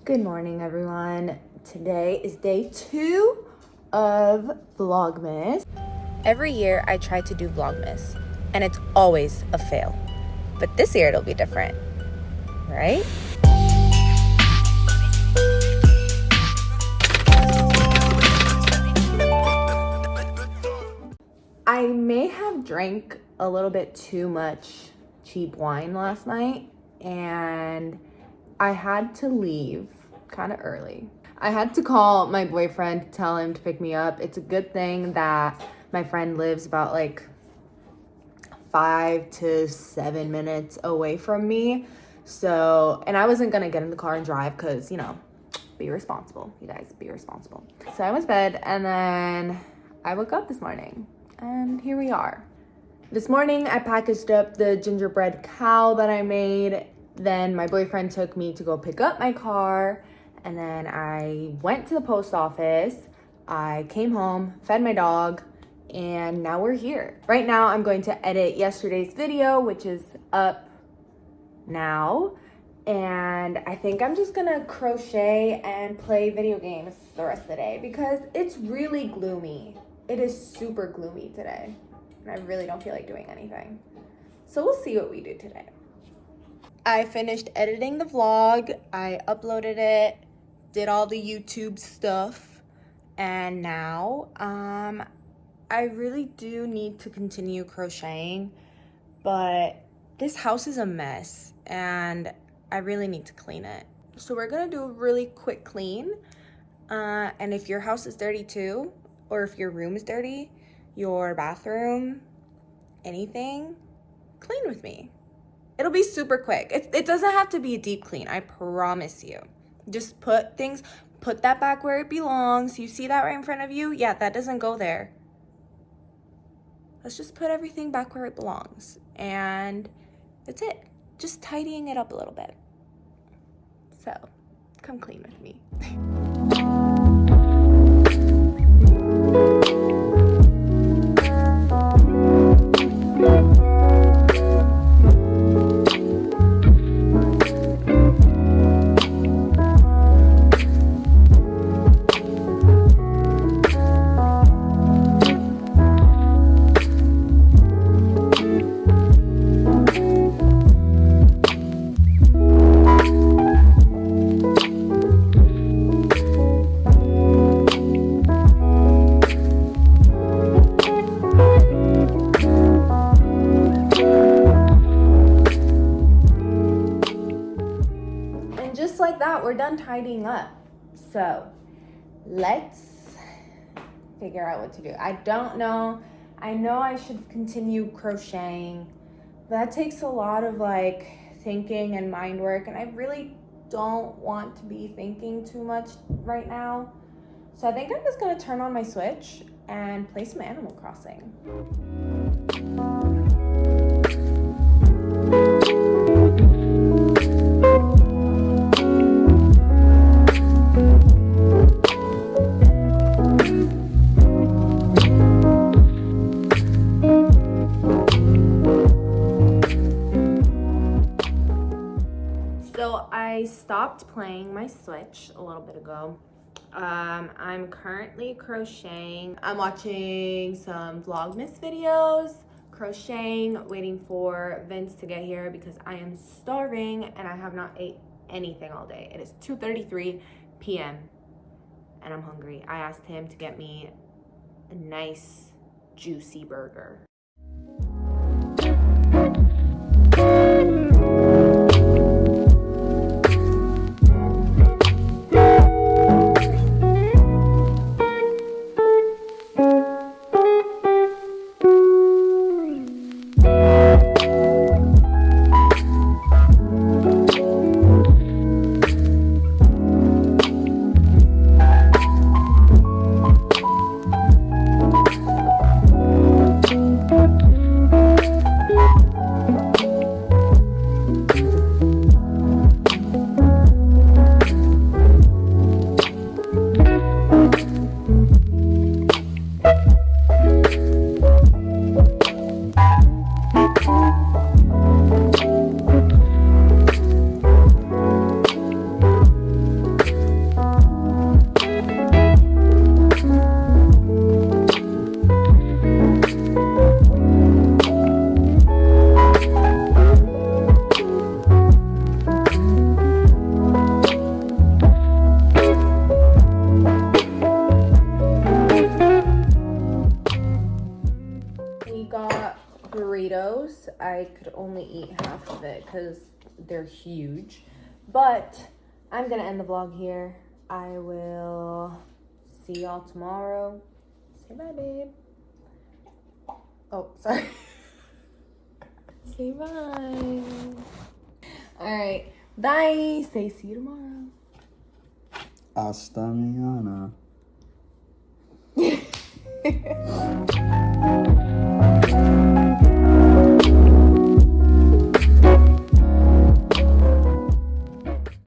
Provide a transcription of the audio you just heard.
Good morning, everyone. Today is day 2 of VLOGMAS. Every year I try to do VLOGMAS, and it's always a fail. But this year it'll be different, right? I may have drank a little bit too much cheap wine last night, and I had to leave kind of early. I had to call my boyfriend to tell him to pick me up. It's a good thing that my friend lives about like 5 to 7 minutes away from me. So, and I wasn't gonna get in the car and drive because, you know, be responsible. You guys, be responsible. So I went to bed, and then I woke up this morning, and here we are. This morning I packaged up the gingerbread cow that I made. Then my boyfriend took me to go pick up my car, and then I went to the post office. I came home, fed my dog, and now we're here. Right now I'm going to edit yesterday's video, which is up now, and I think I'm just gonna crochet and play video games the rest of the day because it's really gloomy. It is super gloomy today, and I really don't feel like doing anything. So we'll see what we do today. I finished editing the vlog, I uploaded it, did all the YouTube stuff, and now I really do need to continue crocheting, but this house is a mess and I really need to clean it. So we're gonna do a really quick clean, and if your house is dirty too, or if your room is dirty, your bathroom, anything, clean with me. It'll be super quick. It doesn't have to be a deep clean, I promise you. Just put that back where it belongs. You see that right in front of you? Yeah, that doesn't go there. Let's just put everything back where it belongs. And that's it. Just tidying it up a little bit. So, come clean with me. Like that, we're done tidying up. So let's figure out what to do. I don't know. I know I should continue crocheting, but that takes a lot of like thinking and mind work, and I really don't want to be thinking too much right now. So I think I'm just gonna turn on my Switch and play some Animal Crossing. I stopped playing my Switch a little bit ago. I'm currently crocheting. I'm watching some VLOGMAS videos, crocheting, waiting for Vince to get here because I am starving and I have not ate anything all day. It is 2:33 p.m. and I'm hungry. I asked him to get me a nice juicy burger. I could only eat half of it because they're huge. But I'm gonna end the vlog here. I will see y'all tomorrow. Say bye, babe. Oh, sorry. Say bye. All right, bye. Say see you tomorrow. Hasta mañana.